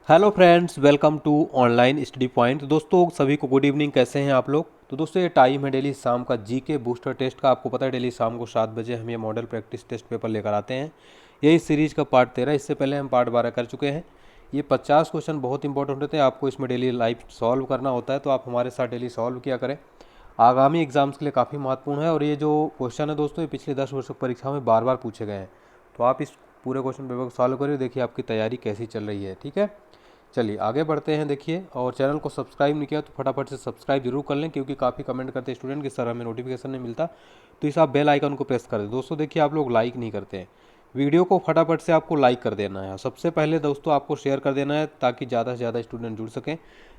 Hello friends, welcome to online study point. दोस्तों सभी को गुड इवनिंग। कैसे हैं आप लोग? तो दोस्तों ये टाइम है डेली शाम का जीके बूस्टर टेस्ट का। आपको पता है डेली शाम को 7 बजे हम ये मॉडल प्रैक्टिस टेस्ट पेपर लेकर आते हैं। यही सीरीज का पार्ट 13। इससे पहले हम पार्ट 12 कर चुके हैं। ये 50 क्वेश्चन बहुत इंपॉर्टेंट होते हैं। आपको इसमें डेली लाइफ सॉल्व करना होता है, तो आप हमारे साथ डेली सॉल्व किया करें। आगामी एग्जाम्स के लिए काफ़ी महत्वपूर्ण है। और ये जो क्वेश्चन है दोस्तों, ये पिछले 10 वर्षों की परीक्षा में बार बार पूछे गए हैं। तो आप इस पूरे क्वेश्चन पेपर को सॉल्व करिए, देखिए आपकी तैयारी कैसी चल रही है। ठीक है, चलिए आगे बढ़ते हैं। देखिए, और चैनल को सब्सक्राइब नहीं किया तो फटाफट से सब्सक्राइब जरूर कर लें, क्योंकि काफ़ी कमेंट करते हैं स्टूडेंट कि सर हमें नोटिफिकेशन नहीं मिलता। तो इस आप बेल आइकन को प्रेस कर दें। दोस्तों देखिए, आप लोग लाइक नहीं करते हैं वीडियो को, फटाफट से आपको लाइक कर देना है। सबसे पहले दोस्तों आपको शेयर कर देना है, ताकि ज़्यादा से ज़्यादा स्टूडेंट जुड़ सकें।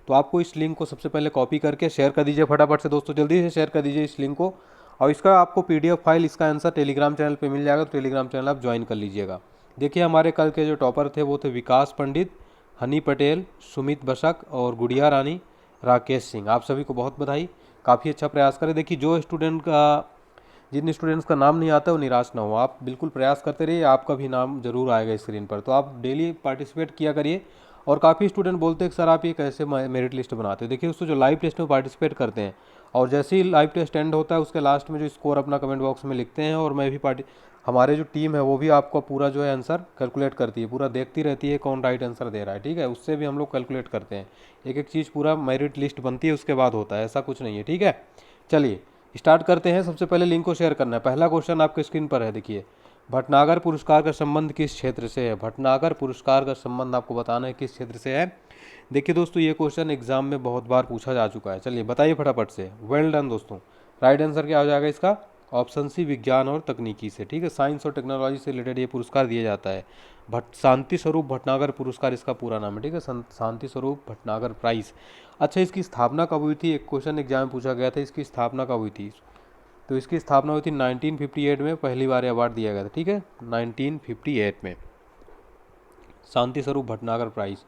तो आपको इस लिंक को सबसे पहले कॉपी करके शेयर कर दीजिए फटाफट से। दोस्तों जल्दी से शेयर कर दीजिए इस लिंक को। और इसका आपको PDF फाइल, इसका आंसर टेलीग्राम चैनल पे मिल जाएगा, तो टेलीग्राम चैनल आप ज्वाइन कर लीजिएगा। देखिए, हमारे कल के जो टॉपर थे वो थे विकास पंडित, हनी पटेल, सुमित बशक और गुड़िया रानी, राकेश सिंह। आप सभी को बहुत बधाई, काफ़ी अच्छा प्रयास करें। देखिए, जिन स्टूडेंट्स का नाम नहीं आता वो निराश ना हो, आप बिल्कुल प्रयास करते रहिए, आपका भी नाम जरूर आएगा स्क्रीन पर। तो आप डेली पार्टिसिपेट किया करिए। और काफ़ी स्टूडेंट बोलते हैं कि सर आप ये कैसे मेरिट लिस्ट बनाते हैं। देखिए दोस्तों, जो लाइव टेस्ट में पार्टिसिपेट करते हैं और जैसे ही लाइव टेस्ट एंड होता है, उसके लास्ट में जो स्कोर अपना कमेंट बॉक्स में लिखते हैं, और मैं भी हमारे जो टीम है वो भी आपका पूरा जो है आंसर कैलकुलेट करती है, पूरा देखती रहती है कौन राइट आंसर दे रहा है। ठीक है, उससे भी हम लोग कैलकुलेट करते हैं। एक एक चीज़ पूरा मेरिट लिस्ट बनती है, उसके बाद होता है, ऐसा कुछ नहीं है। ठीक है, चलिए स्टार्ट करते हैं। सबसे पहले लिंक को शेयर करना है। पहला क्वेश्चन आपके स्क्रीन पर है, देखिए। भटनागर पुरस्कार का संबंध किस क्षेत्र से है? भटनागर पुरस्कार का संबंध आपको बताना है किस क्षेत्र से है। देखिए दोस्तों, ये क्वेश्चन एग्जाम में बहुत बार पूछा जा चुका है। चलिए बताइए फटाफट से। वेल डन दोस्तों। राइट आंसर क्या हो जाएगा इसका? ऑप्शन सी, विज्ञान और तकनीकी से। ठीक है, साइंस और टेक्नोलॉजी से रिलेटेड ये पुरस्कार दिया जाता है। शांति स्वरूप भटनागर पुरस्कार इसका पूरा नाम है। ठीक है, शांति स्वरूप भटनागर प्राइज। अच्छा, इसकी स्थापना कब हुई थी? एक क्वेश्चन एग्जाम में पूछा गया था, इसकी स्थापना कब हुई थी? तो इसकी स्थापना हुई थी 1958 में, पहली बार अवार्ड दिया गया था। ठीक है, 1958 में शांति स्वरूप भटनागर प्राइज।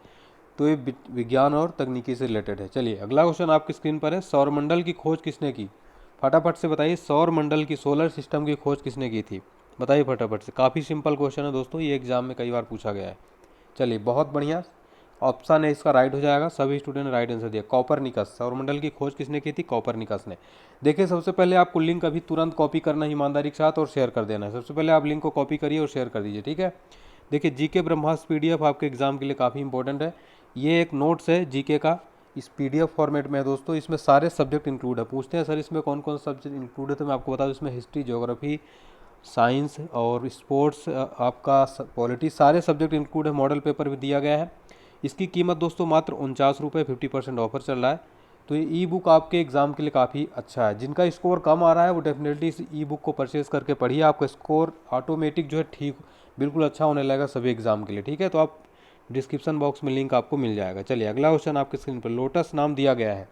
तो ये विज्ञान और तकनीकी से रिलेटेड है। चलिए अगला क्वेश्चन आपकी स्क्रीन पर है। सौरमंडल की खोज किसने की? फटाफट से बताइए, सौरमंडल की, सोलर सिस्टम की खोज किसने की थी? बताइए फटाफट से। काफ़ी सिंपल क्वेश्चन है दोस्तों, ये एग्जाम में कई बार पूछा गया है। चलिए बहुत बढ़िया, ऑप्शन है इसका राइट हो जाएगा। सभी स्टूडेंट ने राइट आंसर दिया, कॉपरनिकस। सौरमंडल की खोज किसने की थी? कॉपरनिकस ने। देखिए, सबसे पहले आपको लिंक अभी तुरंत कॉपी करना है ईमानदारी के साथ, और शेयर कर देना है। सबसे पहले आप लिंक को कॉपी करिए और शेयर कर दीजिए। ठीक है, देखिए जीके ब्रह्मास्त्र PDF आपके एग्जाम के लिए काफ़ी इंपॉर्टेंट है। ये एक नोट्स है जीके का, इस PDF फॉर्मेट में है दोस्तों। इसमें सारे सब्जेक्ट इंक्लूड है। पूछते हैं सर इसमें कौन कौन सब्जेक्ट इंक्लूड है, तो मैं आपको बता दूं, इसमें हिस्ट्री, ज्योग्राफी, साइंस और स्पोर्ट्स, आपका पॉलिटी, सारे सब्जेक्ट इंक्लूड है। मॉडल पेपर भी दिया गया है। इसकी कीमत दोस्तों मात्र 49 रुपये, 50% ऑफर चल रहा है। तो ये ई बुक आपके एग्ज़ाम के लिए काफ़ी अच्छा है। जिनका स्कोर कम आ रहा है वो डेफिनेटली इस ई बुक को परचेज़ करके पढ़िए, आपका स्कोर ऑटोमेटिक जो है ठीक बिल्कुल अच्छा होने लगेगा सभी एग्ज़ाम के लिए। ठीक है, तो आप डिस्क्रिप्शन बॉक्स में लिंक आपको मिल जाएगा। चलिए अगला क्वेश्चन आपके स्क्रीन पर। लोटस नाम दिया गया है,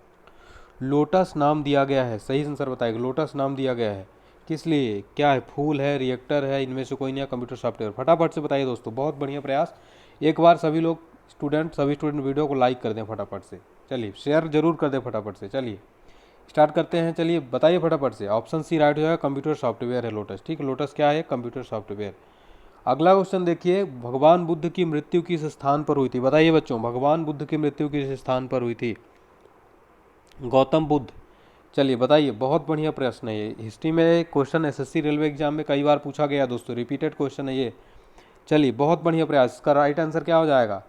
लोटस नाम दिया गया है, सही आंसर बताइएगा। लोटस नाम दिया गया है किस लिए? क्या है? फूल है, रिएक्टर है, इनमें से कोई नहीं है, कंप्यूटर सॉफ्टवेयर? फटाफट से बताइए दोस्तों, बहुत बढ़िया प्रयास। एक बार सभी स्टूडेंट वीडियो को लाइक कर दें फटाफट से। चलिए शेयर जरूर कर दें फटाफट से। चलिए स्टार्ट करते हैं। चलिए बताइए फटाफट से। ऑप्शन सी राइट हो जाएगा, कंप्यूटर सॉफ्टवेयर है लोटस। ठीक है, लोटस क्या है? Computer software. अगला क्वेश्चन देखिए, भगवान बुद्ध की मृत्यु किस स्थान पर हुई थी? बताइए बच्चों, भगवान बुद्ध की मृत्यु किस स्थान पर हुई थी? गौतम बुद्ध। चलिए बताइए, बहुत बढ़िया प्रश्न है ये। हिस्ट्री में क्वेश्चन SSC रेलवे एग्जाम में कई बार पूछा गया दोस्तों, रिपीटेड क्वेश्चन है ये। चलिए बहुत बढ़िया प्रयास। इसका राइट आंसर क्या हो जाएगा?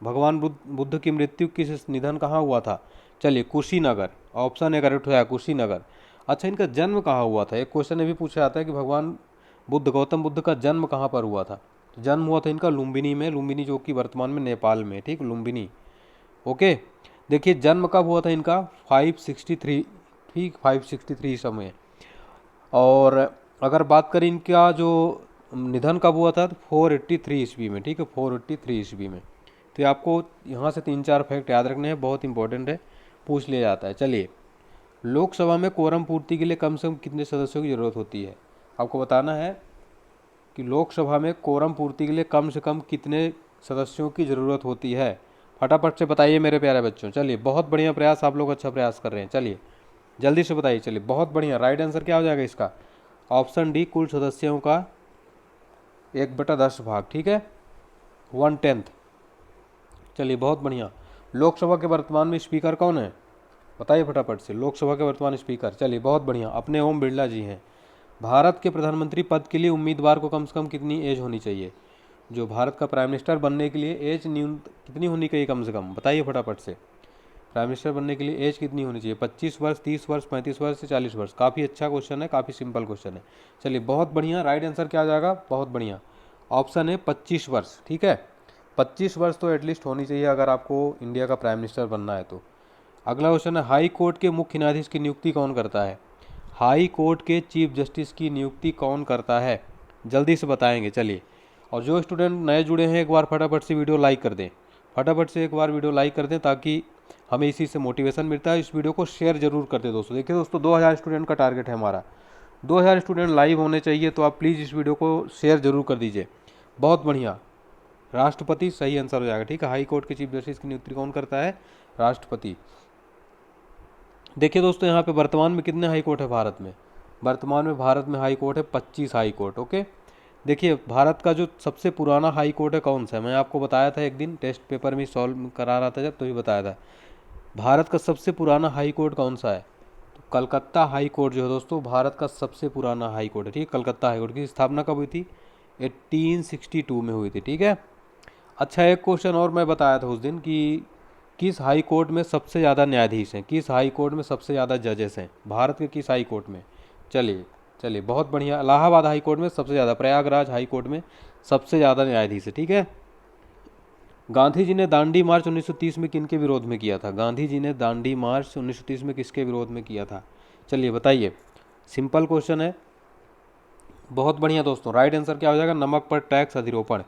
भगवान बुद्ध की मृत्यु किस, निधन कहाँ हुआ था? चलिए कुशीनगर, ऑप्शन ए करेक्ट हो जाएगा, कुशीनगर। अच्छा, इनका जन्म कहाँ हुआ था? एक क्वेश्चन ये भी पूछा जाता है कि भगवान बुद्ध, गौतम बुद्ध का जन्म कहाँ पर हुआ था? जन्म हुआ था इनका लुम्बिनी में, लुम्बिनी जो कि वर्तमान में नेपाल में। ठीक, लुम्बिनी। ओके, देखिए जन्म कब हुआ था इनका? 563, ठीक 563 समय। और अगर बात करें इनका जो निधन कब हुआ था, तो 483 ईस्वी में। ठीक है, 483 ईस्वी में। तो ये आपको यहाँ से 3-4 फैक्ट याद रखने हैं, बहुत इंपॉर्टेंट है, पूछ लिया जाता है। चलिए, लोकसभा में कोरम पूर्ति के लिए कम से कम कितने सदस्यों की जरूरत होती है? आपको बताना है कि लोकसभा में कोरम पूर्ति के लिए कम से कम कितने सदस्यों की ज़रूरत होती है। फटाफट से बताइए मेरे प्यारे बच्चों। चलिए बहुत बढ़िया प्रयास, आप लोग अच्छा प्रयास कर रहे हैं। चलिए जल्दी से बताइए। चलिए बहुत बढ़िया, राइट आंसर क्या हो जाएगा इसका? ऑप्शन डी, कुल सदस्यों का 1/10 भाग। ठीक है, 1/10। चलिए बहुत बढ़िया। लोकसभा के वर्तमान में स्पीकर कौन है, बताइए फटाफट से। लोकसभा के वर्तमान स्पीकर, चलिए बहुत बढ़िया, अपने ओम बिरला जी हैं। भारत के प्रधानमंत्री पद के लिए उम्मीदवार को कम से कम कितनी एज होनी चाहिए, जो भारत का प्राइम मिनिस्टर बनने के लिए एज न्यूनतम कितनी होनी चाहिए कम से कम, बताइए फटाफट से। प्राइम मिनिस्टर बनने के लिए एज कितनी होनी चाहिए, 25 वर्ष, 30 वर्ष, 35 वर्ष से 40 वर्ष। काफ़ी अच्छा क्वेश्चन है, काफ़ी सिंपल क्वेश्चन है। चलिए बहुत बढ़िया, राइट आंसर क्या आ जाएगा, बहुत बढ़िया, ऑप्शन है 25 वर्ष। ठीक है, 25 वर्ष तो एटलीस्ट होनी चाहिए अगर आपको इंडिया का प्राइम मिनिस्टर बनना है तो। अगला क्वेश्चन है, हाई कोर्ट के मुख्य न्यायाधीश की नियुक्ति कौन करता है। हाई कोर्ट के चीफ जस्टिस की नियुक्ति कौन करता है, जल्दी से बताएंगे। चलिए, और जो स्टूडेंट नए जुड़े हैं एक बार फटाफट से वीडियो लाइक कर दें, फटाफट से एक बार वीडियो लाइक कर दें ताकि हमें इसी से मोटिवेशन मिलता है। इस वीडियो को शेयर जरूर कर दें दोस्तों। देखिए दोस्तों, 2000 स्टूडेंट का टारगेट है हमारा, 2000 स्टूडेंट लाइव होने चाहिए, तो आप प्लीज़ इस वीडियो को शेयर जरूर कर दीजिए। बहुत बढ़िया, राष्ट्रपति सही आंसर हो जाएगा। ठीक है, हाई कोर्ट के चीफ जस्टिस की नियुक्ति कौन करता है, राष्ट्रपति। देखिए दोस्तों, यहाँ पे वर्तमान में कितने हाई कोर्ट है भारत में, वर्तमान में भारत में हाई कोर्ट है 25 हाई कोर्ट। ओके, देखिए भारत का जो सबसे पुराना हाई कोर्ट है कौन सा है, मैं आपको बताया था एक दिन टेस्ट पेपर में सॉल्व करा रहा था जब, तो भी बताया था। भारत का सबसे पुराना हाई कोर्ट कौन सा है, तो कलकत्ता हाई कोर्ट जो है दोस्तों, भारत का सबसे पुराना हाई कोर्ट है। ठीक है, कलकत्ता हाई कोर्ट की स्थापना कब हुई थी, 1862 में हुई थी। ठीक है, अच्छा एक क्वेश्चन और मैं बताया था उस दिन कि किस हाई कोर्ट में सबसे ज़्यादा न्यायाधीश हैं, किस हाई कोर्ट में सबसे ज़्यादा जजेस हैं, भारत के किस हाई कोर्ट में। चलिए चलिए बहुत बढ़िया, इलाहाबाद हाई कोर्ट में सबसे ज़्यादा, प्रयागराज हाई कोर्ट में सबसे ज़्यादा न्यायाधीश है। ठीक है, गांधी जी ने दांडी मार्च 1930 में किन के विरोध में किया था, गांधी जी ने दांडी मार्च 1930 में किसके विरोध में किया था, चलिए बताइए। सिंपल क्वेश्चन है, बहुत बढ़िया दोस्तों, राइट आंसर क्या हो जाएगा, नमक पर टैक्स अधिरोपण।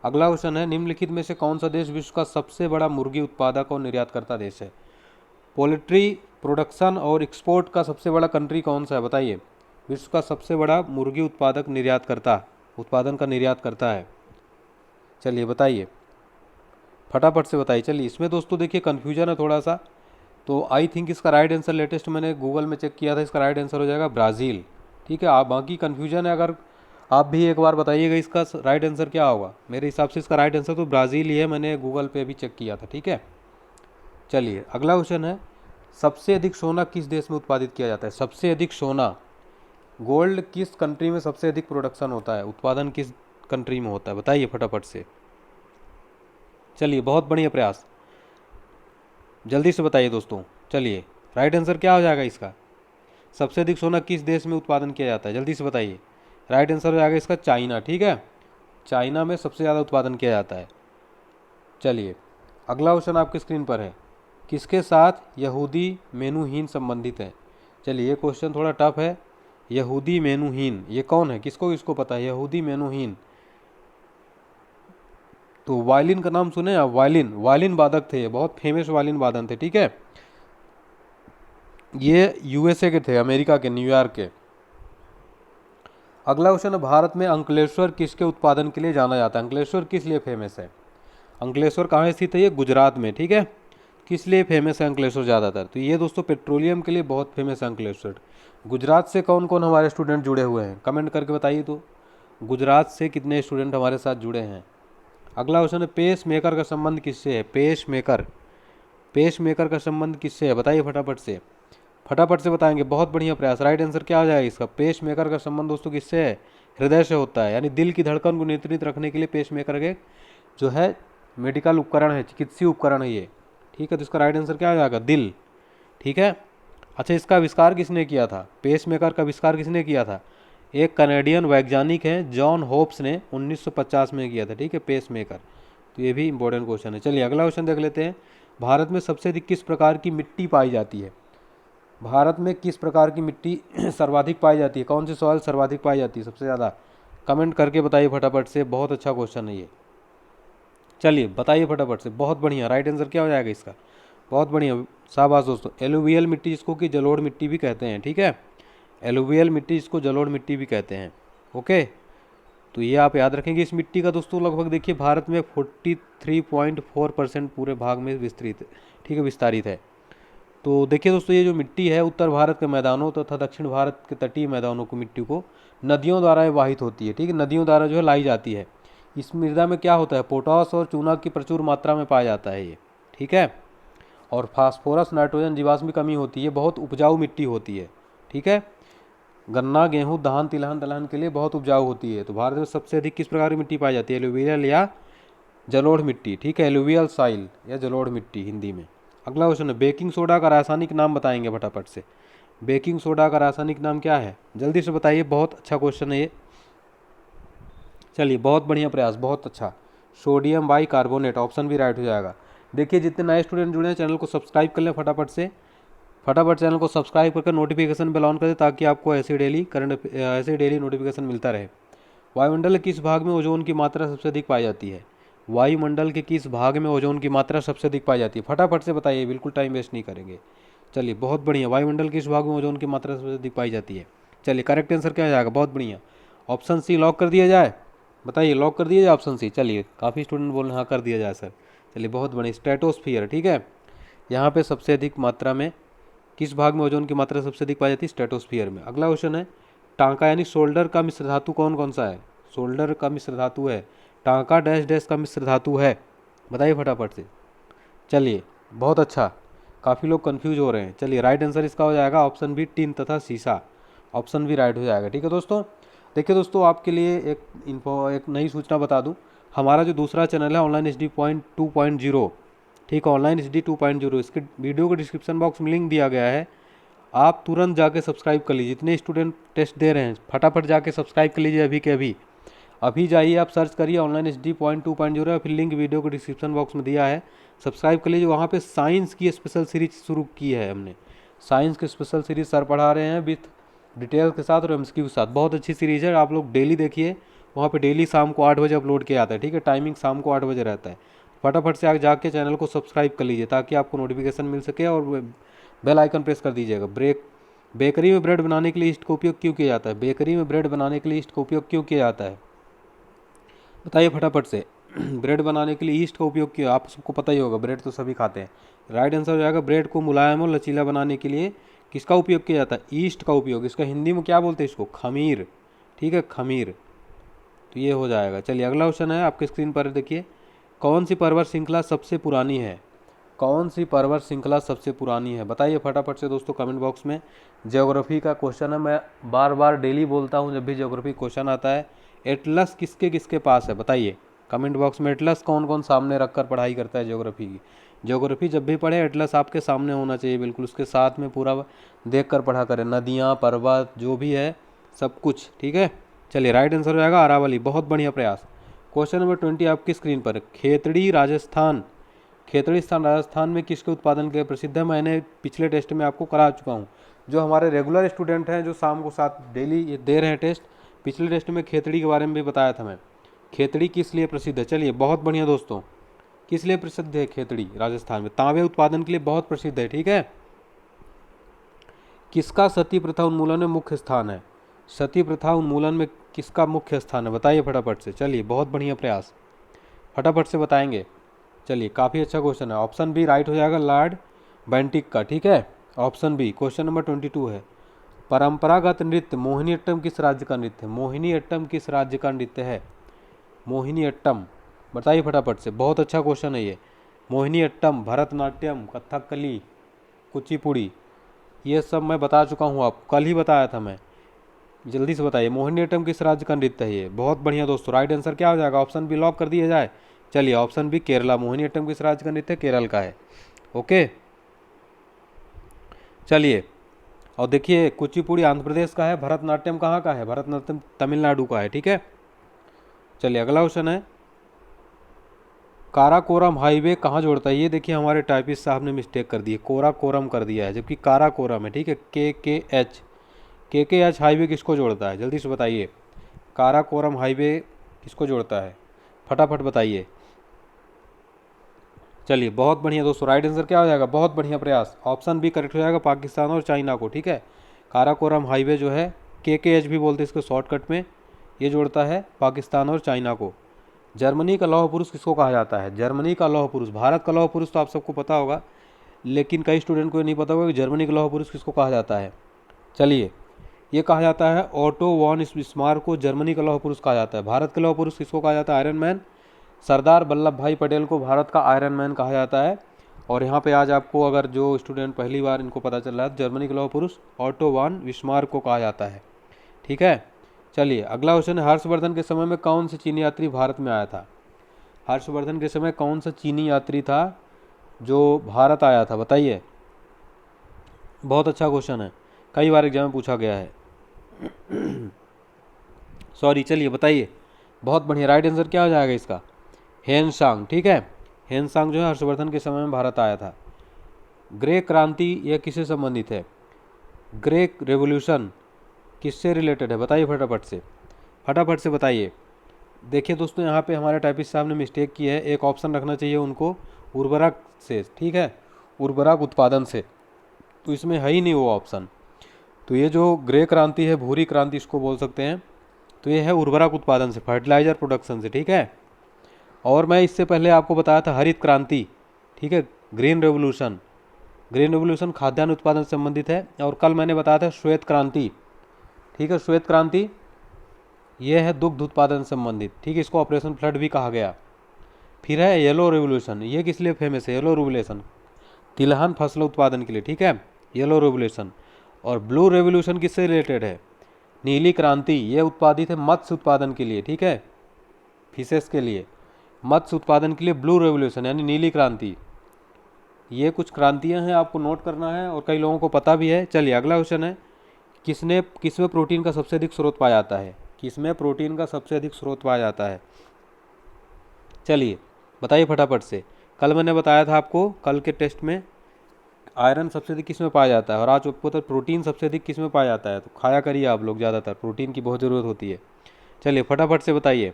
अगला क्वेश्चन है, निम्नलिखित में से कौन सा देश विश्व का सबसे बड़ा मुर्गी उत्पादक और निर्यातकर्ता देश है। पोल्ट्री प्रोडक्शन और एक्सपोर्ट का सबसे बड़ा कंट्री कौन सा है, बताइए। विश्व का सबसे बड़ा मुर्गी उत्पादक निर्यातकर्ता, उत्पादन का निर्यात करता है, चलिए बताइए फटाफट से बताइए। चलिए, इसमें दोस्तों देखिए कन्फ्यूजन है थोड़ा सा, तो आई थिंक इसका राइट आंसर, लेटेस्ट मैंने गूगल में चेक किया था, इसका राइट आंसर हो जाएगा ब्राज़ील। ठीक है, आप बाकी कन्फ्यूजन है, अगर आप भी एक बार बताइएगा इसका राइट आंसर क्या होगा। मेरे हिसाब से इसका राइट आंसर तो ब्राज़ील ही है, मैंने गूगल पे भी चेक किया था। ठीक है, चलिए अगला क्वेश्चन है, सबसे अधिक सोना किस देश में उत्पादित किया जाता है, सबसे अधिक सोना, गोल्ड किस कंट्री में सबसे अधिक प्रोडक्शन होता है, उत्पादन किस कंट्री में होता है, बताइए फटाफट से। चलिए बहुत बढ़िया प्रयास, जल्दी से बताइए दोस्तों। चलिए राइट आंसर क्या हो जाएगा इसका, सबसे अधिक सोना किस देश में उत्पादन किया जाता है, जल्दी से बताइए। राइट आंसर हो जाएगा इसका चाइना। ठीक है, चाइना में सबसे ज़्यादा उत्पादन किया जाता है। चलिए अगला क्वेश्चन आपकी स्क्रीन पर है, किसके साथ यहूदी मेनूहीन संबंधित है। चलिए ये क्वेश्चन थोड़ा टफ है, यहूदी मेनूहीन ये कौन है, किसको किसको पता है यहूदी मेनूहीन, तो वायलिन का नाम सुने आप, वायलिन, वायलिन वादक थे, ये बहुत फेमस वायलिन वादन थे। ठीक है, ये यूएसए के थे, अमेरिका के, न्यूयॉर्क के। अगला क्वेश्चन है, भारत में अंकलेश्वर किसके उत्पादन के लिए जाना जाता है, अंकलेश्वर किस लिए फेमस है, अंकलेश्वर कहाँ स्थित है, ये गुजरात में। ठीक है, किस लिए फेमस है अंकलेश्वर ज़्यादातर, तो ये दोस्तों पेट्रोलियम के लिए बहुत फेमस है अंकलेश्वर। गुजरात से कौन कौन हमारे स्टूडेंट जुड़े हुए हैं, कमेंट करके बताइए तो, गुजरात से कितने स्टूडेंट हमारे साथ जुड़े हैं। अगला क्वेश्चन है, पेस मेकर का संबंध किससे है, पेस मेकर, पेस मेकर का संबंध किससे है, बताइए फटाफट से, फटाफट से बताएंगे। बहुत बढ़िया प्रयास, राइट आंसर क्या हो जाएगा इसका, पेस मेकर का संबंध दोस्तों किससे है, हृदय से होता है, यानी दिल की धड़कन को नियंत्रित रखने के लिए पेस मेकर के जो है मेडिकल उपकरण है, चिकित्सीय उपकरण है ये। ठीक है, तो इसका राइट आंसर क्या हो जाएगा, दिल। ठीक है, अच्छा इसका आविष्कार किसने किया था, पेस मेकर का आविष्कार किसने किया था, एक कनेडियन वैज्ञानिक हैं जॉन होप्स ने 1950 में किया था। ठीक है, पेस मेकर, तो ये भी इंपॉर्टेंट क्वेश्चन है। चलिए अगला क्वेश्चन देख लेते हैं, भारत में सबसे अधिक किस प्रकार की मिट्टी पाई जाती है, भारत में किस प्रकार की मिट्टी सर्वाधिक पाई जाती है, कौन सी सॉइल सर्वाधिक पाई जाती है सबसे ज़्यादा, कमेंट करके बताइए फटाफट से, बहुत अच्छा क्वेश्चन है ये। चलिए बताइए फटाफट से, बहुत बढ़िया, राइट आंसर क्या हो जाएगा इसका, बहुत बढ़िया, शाबाश दोस्तों, एलुवियल मिट्टी जिसको कि जलोढ़ मिट्टी भी कहते हैं। ठीक है, एलुवियल मिट्टी जिसको जलोढ़ मिट्टी भी कहते हैं। ओके, तो ये आप याद रखेंगे। इस मिट्टी का दोस्तों लगभग देखिए भारत में 43.4% पूरे भाग में विस्तृत, ठीक है, विस्तारित है। तो देखिए दोस्तों, ये जो मिट्टी है उत्तर भारत के मैदानों तथा दक्षिण भारत के तटीय मैदानों को मिट्टी को नदियों द्वारा वाहित होती है। ठीक है, नदियों द्वारा जो है लाई जाती है। इस मृदा में क्या होता है, पोटास और चूना की प्रचुर मात्रा में पाया जाता है ये, ठीक है। और फास्फोरस, नाइट्रोजन, जीवाश्म की कमी होती है, बहुत उपजाऊ मिट्टी होती है, ठीक है। गन्ना, गेहूँ, धान, तिलहन दलहन के लिए बहुत उपजाऊ होती है। तो भारत में सबसे अधिक किस प्रकार की मिट्टी पाई जाती है, एलुवियल या जलोढ़ मिट्टी, ठीक है, एलुवियल सॉइल या जलोढ़ मिट्टी हिंदी में। अगला क्वेश्चन है, बेकिंग सोडा का रासायनिक नाम बताएंगे फटाफट से। बेकिंग सोडा का रासायनिक नाम क्या है, जल्दी से बताइए, बहुत अच्छा क्वेश्चन है ये। चलिए बहुत बढ़िया प्रयास, बहुत अच्छा। सोडियम बाई कार्बोनेट, ऑप्शन भी राइट हो जाएगा। देखिए जितने नए स्टूडेंट जुड़े हैं चैनल को सब्सक्राइब कर लें फटाफट से, फटाफट चैनल को सब्सक्राइब करके नोटिफिकेशन बेल ऑन कर दें ताकि आपको ऐसे डेली नोटिफिकेशन मिलता रहे। वायुमंडल के किस भाग में ओजोन की मात्रा सबसे अधिक पाई जाती है, वायुमंडल के किस भाग में ओजोन की मात्रा सबसे अधिक पाई जाती है, फटाफट से बताइए, बिल्कुल टाइम वेस्ट नहीं करेंगे। चलिए बहुत बढ़िया, वायुमंडल के किस भाग में ओजोन की मात्रा सबसे अधिक पाई जाती है। चलिए करेक्ट आंसर क्या हो जाएगा, बहुत बढ़िया, ऑप्शन सी लॉक कर दिया जाए। बताइए लॉक कर दिया जाए ऑप्शन सी। चलिए काफ़ी स्टूडेंट बोल रहे हैं हाँ कर दिया जाए सर। चलिए बहुत बढ़िया, स्ट्रेटोस्फियर, ठीक है। यहाँ पे सबसे अधिक मात्रा में किस भाग में ओजोन की मात्रा सबसे अधिक पाई जाती है, स्ट्रेटोस्फियर में। अगला क्वेश्चन है, टांका यानी शोल्डर का मिश्र धातु कौन कौन सा है, शोल्डर का मिश्र धातु है, टांका डैश डैश का मिश्र धातु है, बताइए फटाफट से। चलिए बहुत अच्छा, काफ़ी लोग कंफ्यूज हो रहे हैं। चलिए राइट आंसर इसका हो जाएगा ऑप्शन बी, टिन तथा सीसा, ऑप्शन भी राइट हो जाएगा, ठीक है दोस्तों। देखिए दोस्तों आपके लिए एक नई सूचना बता दूं, हमारा जो दूसरा चैनल है ऑनलाइन एच डी पॉइंट 2.0, ठीक है, ऑनलाइन एच डी 2.0, इसके वीडियो के डिस्क्रिप्शन बॉक्स में लिंक दिया गया है, आप तुरंत जाके सब्सक्राइब कर लीजिए। जितने स्टूडेंट टेस्ट दे रहे हैं फटाफट जाके सब्सक्राइब कर लीजिए अभी के अभी। अभी जाइए आप सर्च करिए ऑनलाइन एच डी पॉइंट 2.0, फिर लिंक वीडियो को डिस्क्रिप्शन बॉक्स में दिया है, सब्सक्राइब कर लीजिए। वहाँ पे साइंस की स्पेशल सीरीज शुरू की है हमने, साइंस की स्पेशल सीरीज सर पढ़ा रहे हैं विथ डिटेल के साथ और एमसीक्यू के साथ, बहुत अच्छी सीरीज है, आप लोग डेली देखिए। वहाँ पे डेली शाम को 8 बजे अपलोड किया जाता है, ठीक है, टाइमिंग शाम को 8 बजे रहता है। फटाफट से आगे जाके चैनल को सब्सक्राइब कर लीजिए ताकि आपको नोटिफिकेशन मिल सके, और बेल आइकन प्रेस कर दीजिएगा। बेकरी में ब्रेड बनाने के लिए ईस्ट का उपयोग क्यों किया जाता है, बेकरी में ब्रेड बनाने के लिए ईस्ट का उपयोग क्यों किया जाता है, बताइए फटाफट से। ब्रेड बनाने के लिए ईस्ट का उपयोग क्यों, आप सबको पता ही होगा, ब्रेड तो सभी खाते हैं। राइट आंसर हो जाएगा, ब्रेड को मुलायम और लचीला बनाने के लिए किसका उपयोग किया जाता है, ईस्ट का उपयोग। इसका हिंदी में क्या बोलते हैं इसको, खमीर, ठीक है, खमीर, तो ये हो जाएगा। चलिए अगला क्वेश्चन है आपके स्क्रीन पर, देखिए, कौन सी पर्वत श्रृंखला सबसे पुरानी है, कौन सी पर्वत श्रृंखला सबसे पुरानी है, बताइए फटाफट से दोस्तों कमेंट बॉक्स में। ज्योग्राफी का क्वेश्चन है, मैं बार बार डेली बोलता हूँ जब भी ज्योग्राफी क्वेश्चन आता है, एटलस किसके किसके पास है, बताइए कमेंट बॉक्स में। एटलस कौन कौन सामने रखकर पढ़ाई करता है ज्योग्राफी की, ज्योग्राफी जब भी पढ़े एटलस आपके सामने होना चाहिए, बिल्कुल उसके साथ में पूरा देख कर पढ़ा करें, नदियाँ पर्वत जो भी है सब कुछ, ठीक है। चलिए राइट आंसर हो जाएगा अरावली, बहुत बढ़िया प्रयास। क्वेश्चन नंबर 20 आपकी स्क्रीन पर, खेतड़ी राजस्थान, खेतड़ी स्थान राजस्थान में किसके उत्पादन के लिए प्रसिद्ध है, मैंने पिछले टेस्ट में आपको करा चुका हूँ। जो हमारे रेगुलर स्टूडेंट हैं जो शाम को 7 डेली ये दे रहे हैं टेस्ट, पिछले टेस्ट में खेतड़ी के बारे में भी बताया था मैं, खेतड़ी किस लिए प्रसिद्ध है। चलिए बहुत बढ़िया दोस्तों, किस लिए प्रसिद्ध है खेतड़ी, राजस्थान में तांबे उत्पादन के लिए बहुत प्रसिद्ध है, ठीक है। किसका सती प्रथा उन्मूलन में मुख्य स्थान है, सती प्रथा उन्मूलन में किसका मुख्य स्थान है, बताइए फटाफट से। चलिए बहुत बढ़िया प्रयास, फटाफट से बताएंगे। चलिए काफ़ी अच्छा क्वेश्चन है, ऑप्शन बी राइट हो जाएगा, लॉर्ड बेंटिक का, ठीक है, ऑप्शन बी। क्वेश्चन नंबर 22 है, परंपरागत नृत्य मोहिनीअट्टम किस राज्य का नृत्य है, मोहिनीअट्टम किस राज्य का नृत्य है, मोहिनीअट्टम, बताइए फटाफट से, बहुत अच्छा क्वेश्चन है ये। मोहिनीअट्टम, भरतनाट्यम, कथकली, कुचिपुड़ी, ये सब मैं बता चुका हूँ आपको, कल ही बताया था मैं, जल्दी से बताइए मोहिनीअट्टम किस राज्य का नृत्य है ये। बहुत बढ़िया दोस्तों, राइट आंसर क्या हो जाएगा, ऑप्शन बी लॉक कर दिया जाए। चलिए ऑप्शन बी केरला, मोहिनीअट्टम किस राज्य का नृत्य, केरल का है, ओके। चलिए और देखिए कुचिपुड़ी आंध्र प्रदेश का है, भरतनाट्यम कहाँ का है, भरतनाट्यम तमिलनाडु का है, ठीक है। चलिए अगला क्वेश्चन है, काराकोरम हाईवे कहाँ जोड़ता है, ये देखिए हमारे टाइपिस्ट साहब ने मिस्टेक कर दी है, कोराकोरम कर दिया है जबकि काराकोरम है, ठीक है, के एच हाईवे किसको जोड़ता है, जल्दी से बताइए, काराकोरम हाईवे किसको जोड़ता है, फटाफट बताइए। चलिए बहुत बढ़िया दोस्तों, राइट आंसर क्या हो जाएगा, बहुत बढ़िया प्रयास, ऑप्शन बी करेक्ट हो जाएगा, पाकिस्तान और चाइना को, ठीक है। काराकोरम हाईवे जो है के एच भी बोलते हैं इसको शॉर्टकट में, ये जोड़ता है पाकिस्तान और चाइना को। जर्मनी का लौह पुरुष किसको कहा जाता है, जर्मनी का लौह पुरुष, भारत का लौह पुरुष तो आप सबको पता होगा, लेकिन कई स्टूडेंट को नहीं पता होगा कि जर्मनी का लौह पुरुष किसको कहा जाता है। चलिए ये कहा जाता है ऑटो वॉन बिस्मार्क को जर्मनी का लौह पुरुष कहा जाता है। भारत का लौह पुरुष किसको कहा जाता है? Iron man. सरदार वल्लभ भाई पटेल को भारत का आयरन मैन कहा जाता है। और यहाँ पे आज आपको अगर जो स्टूडेंट पहली बार इनको पता चल रहा है, जर्मनी का लौह पुरुष ऑटो वॉन बिस्मार्क को कहा जाता है। ठीक है, चलिए अगला क्वेश्चन है, हर्षवर्धन के समय में कौन से चीनी यात्री भारत में आया था? हर्षवर्धन के समय कौन सा चीनी यात्री था जो भारत आया था? बताइए। बहुत अच्छा क्वेश्चन है, कई बार एग्जाम में पूछा गया है। सॉरी, चलिए बताइए। बहुत बढ़िया, राइट आंसर क्या हो जाएगा इसका? हेनसांग। ठीक है, हेनसांग जो है हर्षवर्धन के समय में भारत आया था। ग्रे क्रांति यह किससे संबंधित है? ग्रे रेवोल्यूशन किससे रिलेटेड है? बताइए फटाफट से बताइए। देखिए दोस्तों, यहाँ पे हमारे टाइपिस्ट साहब ने मिस्टेक की है, एक ऑप्शन रखना चाहिए उनको उर्वरक से। ठीक है, उर्वरक उत्पादन से, तो इसमें है ही नहीं वो ऑप्शन। तो ये जो ग्रे क्रांति है, भूरी क्रांति इसको बोल सकते हैं, तो ये है उर्वरक उत्पादन से, फर्टिलाइजर प्रोडक्शन से। ठीक है, और मैं इससे पहले आपको बताया था हरित क्रांति। ठीक है, ग्रीन रेवोल्यूशन खाद्यान्न उत्पादन से संबंधित है। और कल मैंने बताया था श्वेत क्रांति। ठीक है, श्वेत क्रांति ये है दुग्ध उत्पादन से संबंधित। ठीक है, इसको ऑपरेशन फ्लड भी कहा गया। फिर है येलो रेवोल्यूशन, ये किस लिए फेमस है? येलो रेवोल्यूशन तिलहन फसल उत्पादन के लिए। ठीक है, येलो रेवोल्यूशन। और ब्लू रेवोल्यूशन किससे रिलेटेड है? नीली क्रांति, ये उत्पादित है मत्स्य उत्पादन के लिए। ठीक है, फिशेस के लिए, मत्स्य उत्पादन के लिए ब्लू रेवोल्यूशन यानी नीली क्रांति। ये कुछ क्रांतियां हैं, आपको नोट करना है और कई लोगों को पता भी है। चलिए अगला क्वेश्चन है, किसमें प्रोटीन का सबसे अधिक स्रोत पाया जाता है? किसमें प्रोटीन का सबसे अधिक स्रोत पाया जाता है? चलिए बताइए फटाफट से। कल मैंने बताया था आपको, कल के टेस्ट में आयरन सबसे अधिक किस में पाया जाता है, और आज आपको तो प्रोटीन सबसे अधिक किस में पाया जाता है। तो खाया करिए आप लोग, ज़्यादातर प्रोटीन की बहुत ज़रूरत होती है। चलिए फटाफट से बताइए।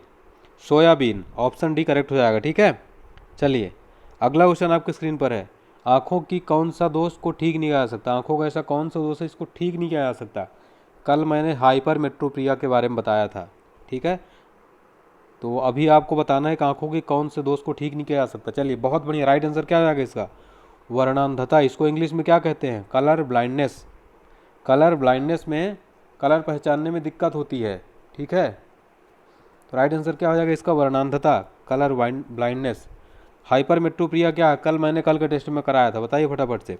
सोयाबीन, ऑप्शन डी करेक्ट हो जाएगा। ठीक है, चलिए अगला क्वेश्चन आपकी स्क्रीन पर है, आँखों की कौन सा दोष को ठीक नहीं किया जा सकता? आँखों का ऐसा कौन सा दोष है इसको ठीक नहीं किया जा सकता? कल मैंने हाइपर मेट्रोपिया के बारे में बताया था। ठीक है, तो अभी आपको बताना है कि आँखों के कौन से दोष को ठीक नहीं किया जा सकता। चलिए बहुत बढ़िया, राइट आंसर क्या आएगा इसका? वर्णांधता। इसको इंग्लिश में क्या कहते हैं? Colour blindness. कलर ब्लाइंडनेस में कलर पहचानने में दिक्कत होती है। ठीक है, तो राइट आंसर क्या हो जाएगा इसका? वर्णांधता, कलर ब्लाइंडनेस। हाइपर मेट्रोपिया क्या है? कल के टेस्ट में कराया था, बताइए फटाफट से।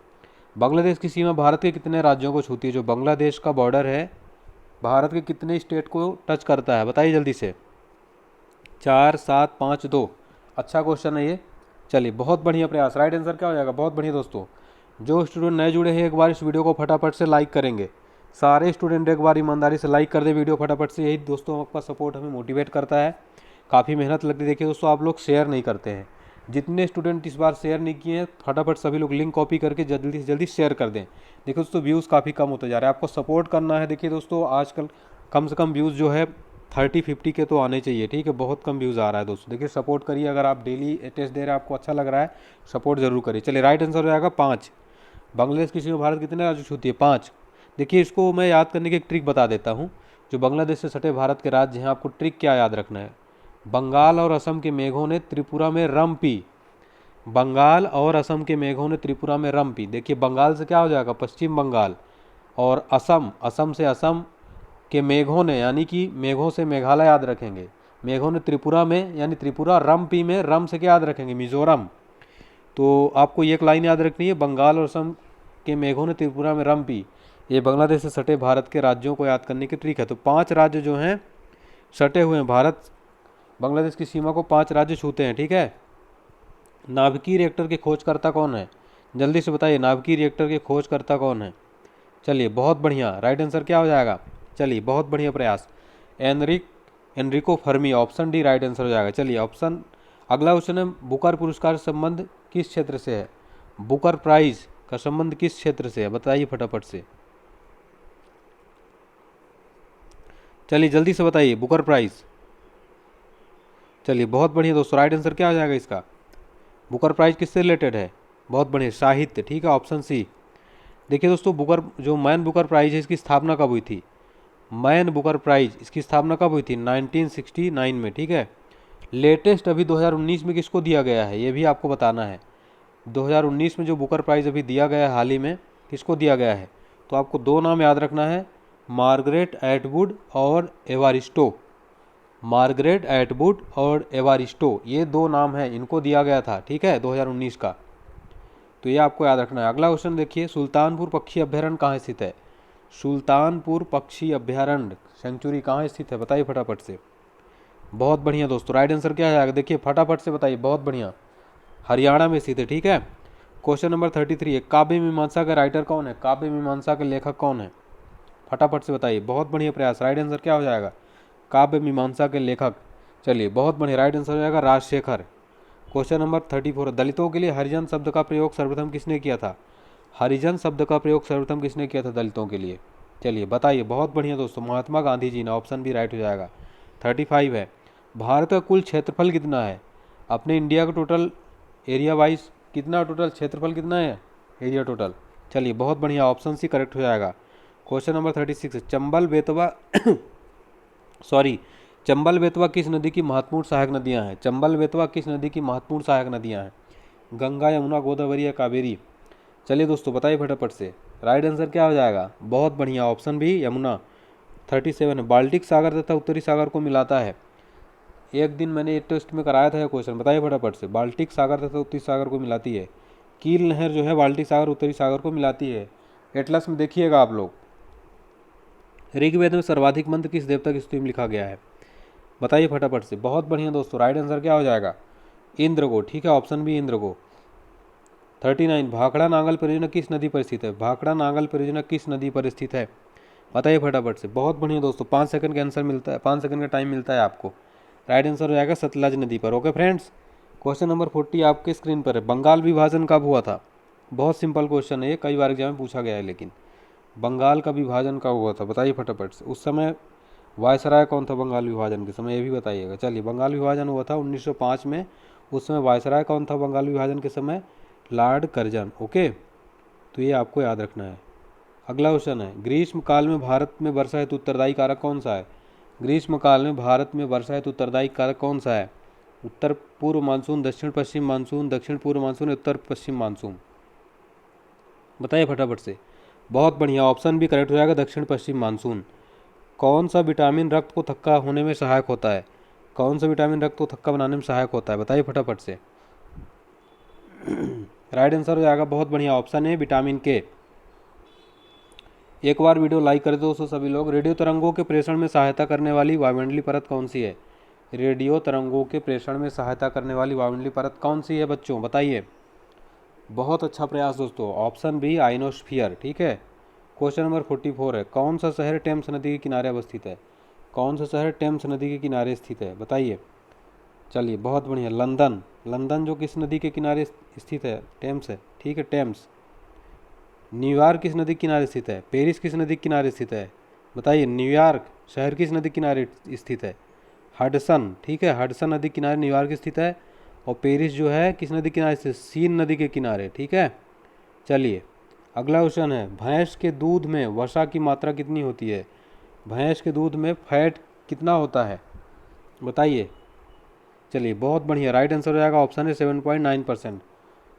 बांग्लादेश की सीमा भारत के कितने राज्यों को छूती है? जो बांग्लादेश का बॉर्डर है भारत के कितने स्टेट को टच करता है? बताइए जल्दी से। 4, 7, 5, 2। अच्छा क्वेश्चन है ये। चलिए बहुत बढ़िया प्रयास, राइट आंसर क्या हो जाएगा? बहुत बढ़िया दोस्तों, जो स्टूडेंट नए जुड़े हैं एक बार इस वीडियो को फटाफट से लाइक करेंगे। सारे स्टूडेंट एक बार ईमानदारी से लाइक कर दे वीडियो फटाफट से। यही दोस्तों आपका सपोर्ट हमें मोटिवेट करता है, काफ़ी मेहनत लगती है। देखिए दोस्तों, आप लोग शेयर नहीं करते हैं। जितने स्टूडेंट इस बार शेयर नहीं किए हैं, फटाफट सभी लोग लिंक कॉपी करके जल्दी से जल्दी शेयर कर दें। देखिए दोस्तों, व्यूज़ काफ़ी कम होते जा रहे हैं, आपको सपोर्ट करना है। देखिए दोस्तों, आजकल कम से कम व्यूज़ जो है 30-50 के तो आने चाहिए। ठीक है, बहुत कम व्यूज़ आ रहा है दोस्तों। देखिए सपोर्ट करिए, अगर आप डेली टेस्ट दे रहे हैं, आपको अच्छा लग रहा है, सपोर्ट जरूर करिए। चलिए राइट आंसर हो जाएगा 5। बांग्लादेश की सीमा भारत कितने राज्यों से होती है? 5। देखिए इसको मैं याद करने की एक ट्रिक बता देता हूँ। जो बांग्लादेश से सटे भारत के राज्य हैं, आपको ट्रिक क्या याद रखना है? बंगाल और असम के मेघों ने त्रिपुरा में रम पी। बंगाल और असम के मेघों ने त्रिपुरा में रम पी। देखिए बंगाल से क्या हो जाएगा? पश्चिम बंगाल। और असम से असम के मेघों ने, यानी कि मेघों से मेघालय याद रखेंगे। मेघों ने त्रिपुरा में, यानी त्रिपुरा रम पी में, रम से क्या याद रखेंगे? मिजोरम। तो आपको ये एक लाइन याद रखनी है, बंगाल और असम के मेघों ने त्रिपुरा में रम पी। ये बांग्लादेश से सटे भारत के राज्यों को याद करने की ट्रिक है। तो 5 राज्य जो हैं सटे हुए हैं, भारत बांग्लादेश की सीमा को 5 राज्य छूते हैं। ठीक है, नाभिकीय रिएक्टर के खोजकर्ता कौन है? जल्दी से बताइए, नाभिकीय रिएक्टर के खोजकर्ता कौन है? चलिए बहुत बढ़िया, राइट आंसर क्या हो जाएगा? चलिए बहुत बढ़िया प्रयास, Enrico Fermi, option D right answer हो जाएगा। चलिए ऑप्शन, अगला क्वेश्चन है, बुकर पुरस्कार संबंध किस क्षेत्र से है? बुकर प्राइज का संबंध किस क्षेत्र से है? बताइए फटाफट से। चलिए जल्दी से बताइए, बुकर प्राइज। चलिए बहुत बढ़िया दोस्तों, राइट आंसर क्या हो जाएगा इसका? बुकर प्राइज किससे रिलेटेड है? बहुत बढ़िया, साहित्य। ठीक है, ऑप्शन सी। देखिए दोस्तों, जो मैन बुकर प्राइज है, इसकी स्थापना कब हुई थी? मैन बुकर प्राइज, इसकी स्थापना कब हुई थी? 1969 में। ठीक है, लेटेस्ट अभी 2019 में किसको दिया गया है, ये भी आपको बताना है। 2019 में जो बुकर प्राइज अभी दिया गया है हाल ही में, किसको दिया गया है? तो आपको 2 नाम याद रखना है, मार्गरेट एटवुड और एवारिस्टो। मार्गरेट एटवुड और एवारिस्टो, ये दो नाम हैं, इनको दिया गया था, ठीक है, 2019 का। तो ये आपको याद रखना है। अगला क्वेश्चन देखिए, सुल्तानपुर पक्षी अभ्यारण्य कहाँ स्थित है? सुल्तानपुर पक्षी अभ्यारण्य सेंचुरी कहाँ स्थित है? बताइए फटाफट से। बहुत बढ़िया दोस्तों, राइट आंसर क्या आएगा? देखिए फटाफट से बताइए, बहुत बढ़िया, हरियाणा में स्थित है, ठीक है। क्वेश्चन नंबर 33 है, काव्य मीमांसा का राइटर कौन है? काव्य मीमांसा के लेखक कौन है? फटाफट से बताइए, बहुत बढ़िया प्रयास। राइट आंसर क्या हो जाएगा? काव्य मीमांसा के लेखक। चलिए बहुत बढ़िया, राइट आंसर हो जाएगा राजशेखर। क्वेश्चन नंबर 34, दलितों के लिए हरिजन शब्द का प्रयोग सर्वप्रथम किसने किया था? हरिजन शब्द का प्रयोग सर्वप्रथम किसने किया था दलितों के लिए? चलिए बताइए, बहुत बढ़िया दोस्तों, महात्मा गांधी जी ने। ऑप्शन भी राइट हो जाएगा। 35 है, भारत का कुल क्षेत्रफल कितना है? अपने इंडिया का टोटल एरिया वाइज कितना, टोटल क्षेत्रफल कितना है, एरिया टोटल? चलिए बहुत बढ़िया, ऑप्शन सी करेक्ट हो जाएगा। क्वेश्चन नंबर 36 है, चंबल बेतवा चंबल बेतवा किस नदी की महत्वपूर्ण सहायक नदियां हैं? चंबल बेतवा किस नदी की महत्वपूर्ण सहायक नदियां हैं? गंगा, यमुना, गोदावरी या कावेरी? चलिए दोस्तों बताइए फटाफट से, राइट आंसर क्या हो जाएगा? बहुत बढ़िया, ऑप्शन भी यमुना। 37 है, बाल्टिक सागर तथा उत्तरी सागर को मिलाता है। एक दिन मैंने एक टेस्ट में कराया था यह क्वेश्चन, बताइए फटाफट से। बाल्टिक सागर तथा उत्तरी सागर को मिलाती है, कील नहर जो है बाल्टिक सागर उत्तरी सागर को मिलाती है। एटलस में देखिएगा आप लोग। ऋग्वेद में सर्वाधिक मंत्र किस देवता की स्तुति में लिखा गया है? बताइए फटाफट से। बहुत बढ़िया दोस्तों, राइट आंसर क्या हो जाएगा? इंद्र को, ठीक है, ऑप्शन बी इंद्र को। 39, भाखड़ा नांगल परियोजना किस नदी पर स्थित है? भाखड़ा नांगल परियोजना किस नदी पर स्थित है? बताइए फटाफट से। बहुत बढ़िया दोस्तों, 5 सेकंड का आंसर मिलता है, 5 सेकंड का टाइम मिलता है आपको। राइट आंसर हो जाएगा सतलज नदी पर। ओके फ्रेंड्स, क्वेश्चन नंबर 40 आपके स्क्रीन पर है, बंगाल विभाजन कब हुआ था? बहुत सिंपल क्वेश्चन है ये, कई बार एग्जाम में पूछा गया है। लेकिन बंगाल का विभाजन कब हुआ था? बताइए फटाफट से। उस समय वायसराय कौन था बंगाल विभाजन के समय, ये भी बताइएगा। चलिए, बंगाल विभाजन हुआ था 1905 में। उस समय वायसराय कौन था बंगाल विभाजन के समय? Lord Curzon. ओके, तो ये आपको याद रखना है। अगला क्वेश्चन है, ग्रीष्म काल में भारत में वर्षा हेतु उत्तरदायी कारक कौन सा है? ग्रीष्म काल में भारत में वर्षा हेतु उत्तरदायी कारक कौन सा है? उत्तर पूर्व मानसून, दक्षिण पश्चिम मानसून, दक्षिण पूर्व मानसून, उत्तर पश्चिम मानसून? बताइए फटाफट से। बहुत बढ़िया, ऑप्शन भी करेक्ट हो जाएगा, दक्षिण पश्चिम मानसून। कौन सा विटामिन रक्त को थक्का होने में सहायक होता है? कौन सा विटामिन रक्त को थक्का बनाने में सहायक होता है? बताइए फटाफट से। राइट आंसर हो जाएगा, बहुत बढ़िया, ऑप्शन है विटामिन के। एक बार वीडियो लाइक कर दो दोस्तों सभी लोग। रेडियो तरंगों के प्रेषण में सहायता करने वाली वायुमंडलीय परत कौन सी है? रेडियो तरंगों के प्रेषण में सहायता करने वाली वायुमंडलीय परत कौन सी है बच्चों? बताइए। बहुत अच्छा प्रयास दोस्तों, ऑप्शन बी आइनोस्फीयर, ठीक है। क्वेश्चन नंबर 44 है, कौन सा शहर टेम्स नदी के किनारे अवस्थित है? कौन सा शहर टेम्स नदी के किनारे स्थित है? बताइए। चलिए बहुत बढ़िया, लंदन। लंदन जो किस नदी के किनारे स्थित है? टेम्स है, ठीक है, टेम्स। न्यूयॉर्क किस नदी के किनारे स्थित है? पेरिस किस नदी के किनारे स्थित है? बताइए। न्यूयॉर्क शहर किस नदी के किनारे स्थित है? हडसन, ठीक है, हडसन नदी के किनारे न्यूयॉर्क स्थित है। और पेरिस जो है किस नदी के किनारे स्थित? सीन नदी के किनारे, ठीक है। चलिए अगला क्वेश्चन है, भैंस के दूध में वसा की मात्रा कितनी होती है? भैंस के दूध में फैट कितना होता है? बताइए। चलिए बहुत बढ़िया, राइट आंसर हो जाएगा, ऑप्शन है 7.9%।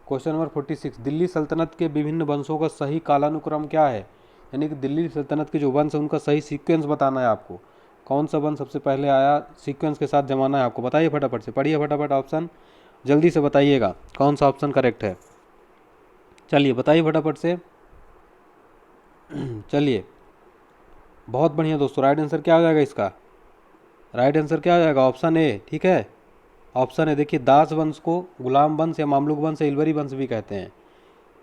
क्वेश्चन नंबर 46, दिल्ली सल्तनत के विभिन्न वंशों का सही कालानुक्रम क्या है? यानी कि दिल्ली सल्तनत के जो वंश है उनका सही सीक्वेंस बताना है आपको। कौन सा वंश सबसे पहले आया, सीक्वेंस के साथ जमाना है आपको। बताइए फटाफट से, पढ़िए फटाफट ऑप्शन, जल्दी से बताइएगा कौन सा ऑप्शन करेक्ट है। चलिए बताइए फटाफट से। चलिए बहुत बढ़िया दोस्तों, राइट आंसर क्या हो जाएगा इसका? राइट आंसर क्या हो जाएगा? ऑप्शन ए, ठीक है, ऑप्शन है। देखिए, दास वंश को गुलाम वंश या मामलुक वंश या इलवरी वंश भी कहते हैं।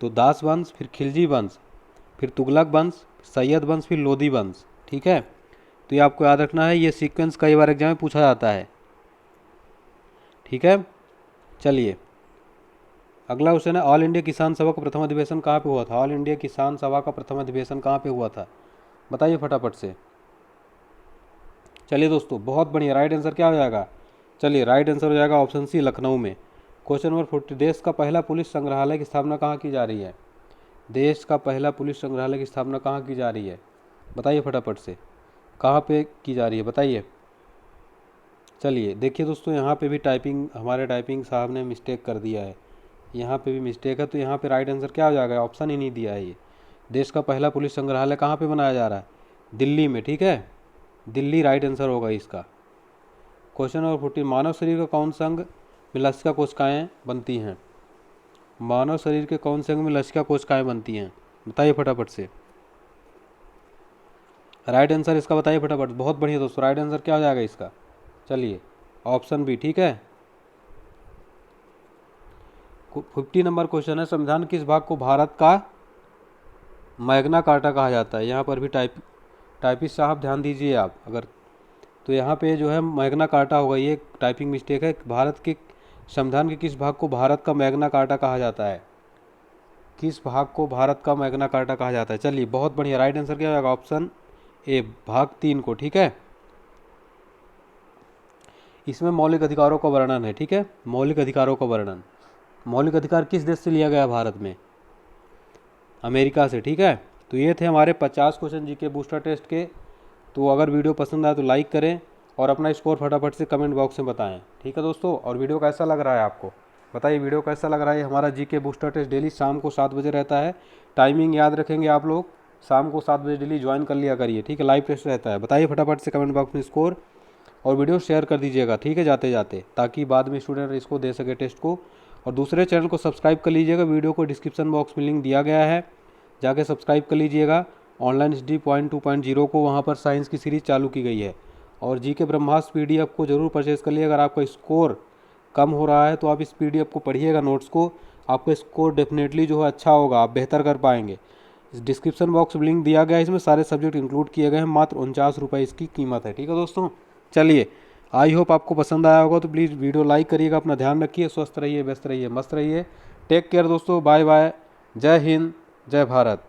तो दास वंश, फिर खिलजी वंश, फिर तुगलक वंश, सैयद वंश, फिर लोधी वंश, ठीक है। तो ये आपको याद रखना है, ये सीक्वेंस कई बार एग्जाम में पूछा जाता है, ठीक है। चलिए अगला क्वेश्चन है, ऑल इंडिया किसान सभा का प्रथम अधिवेशन कहाँ पे हुआ था? ऑल इंडिया किसान सभा का प्रथम अधिवेशन कहाँ पे हुआ था? बताइए फटाफट से। चलिए दोस्तों बहुत बढ़िया, राइट आंसर क्या हो जाएगा? चलिए राइट आंसर हो जाएगा ऑप्शन सी, लखनऊ में। क्वेश्चन नंबर 40, देश का पहला पुलिस संग्रहालय की स्थापना कहाँ की जा रही है? देश का पहला पुलिस संग्रहालय की स्थापना कहाँ की जा रही है? बताइए फटाफट से, कहाँ पे की जा रही है? बताइए। चलिए देखिए दोस्तों, यहाँ पे भी टाइपिंग, हमारे टाइपिंग साहब ने मिस्टेक कर दिया है, यहाँ पे भी मिस्टेक है। तो यहाँ पे राइट आंसर क्या हो जाएगा? ऑप्शन ही नहीं दिया है। ये देश का पहला पुलिस संग्रहालय कहाँ पे बनाया जा रहा है? दिल्ली में, ठीक है, दिल्ली राइट आंसर होगा इसका। क्वेश्चन नंबर 14, मानव शरीर का कौन सा अंग में लसिका कोशिकाएं बनती हैं? मानव शरीर के कौन से अंग में लसिका कोशिकाएं बनती हैं? बताइए फटाफट से। राइट आंसर इसका बताइए फटाफट। बहुत बढ़िया दोस्तों, राइट आंसर क्या हो जाएगा इसका? चलिए ऑप्शन बी, ठीक है। 50 नंबर क्वेश्चन है, संविधान किस भाग को भारत का मैग्ना कार्टा कहा जाता है? यहाँ पर भी टाइपिस्ट साहब ध्यान दीजिए आप अगर, तो यहाँ पे जो है मैग्ना कार्टा होगा, ये टाइपिंग मिस्टेक है। भारत के संविधान के किस भाग को भारत का मैग्ना कार्टा कहा जाता है? किस भाग को भारत का मैग्ना कार्टा कहा जाता है? चलिए बहुत बढ़िया, राइट आंसर क्या होगा? ऑप्शन ए, भाग 3 को, ठीक है। इसमें मौलिक अधिकारों का वर्णन है, ठीक है, मौलिक अधिकारों का वर्णन। मौलिक अधिकार किस देश से लिया गया भारत में? अमेरिका से, ठीक है। तो ये थे हमारे 50 क्वेश्चन जीके बूस्टर टेस्ट के। तो अगर वीडियो पसंद आए तो लाइक करें और अपना स्कोर फटाफट से कमेंट बॉक्स में बताएं, ठीक है दोस्तों। और वीडियो कैसा लग रहा है आपको बताइए, वीडियो कैसा लग रहा है। हमारा जीके बूस्टर टेस्ट डेली शाम को 7 बजे रहता है। टाइमिंग याद रखेंगे आप लोग, शाम को 7 बजे डेली ज्वाइन कर लिया करिए, ठीक है। लाइव टेस्ट रहता है। बताइए फटाफट से कमेंट बॉक्स में स्कोर और वीडियो शेयर कर दीजिएगा, ठीक है, जाते जाते, ताकि बाद में स्टूडेंट इसको दे सके टेस्ट को। और दूसरे चैनल को सब्सक्राइब कर लीजिएगा, वीडियो को डिस्क्रिप्शन बॉक्स में लिंक दिया गया है, जाके सब्सक्राइब कर लीजिएगा। ऑनलाइन स्टडी पॉइंट 2.0 को वहाँ पर साइंस की सीरीज़ चालू की गई है। और जीके ब्रह्मास्त्र पीडीएफ को जरूर परचेज़ कर लिए। अगर आपका स्कोर कम हो रहा है तो आप इस पीडीएफ को पढ़िएगा, नोट्स को, आपका स्कोर डेफिनेटली जो है अच्छा होगा, आप बेहतर कर पाएंगे। इस डिस्क्रिप्शन बॉक्स में लिंक दिया गया है, इसमें सारे सब्जेक्ट इंक्लूड किए गए हैं। मात्र 49 रुपये इसकी कीमत है, ठीक है दोस्तों। चलिए, आई होप आपको पसंद आया होगा। तो प्लीज़ वीडियो लाइक करिएगा, अपना ध्यान रखिए, स्वस्थ रहिए, व्यस्त रहिए, मस्त रहिए। टेक केयर दोस्तों, बाय बाय, जय हिंद, जय भारत।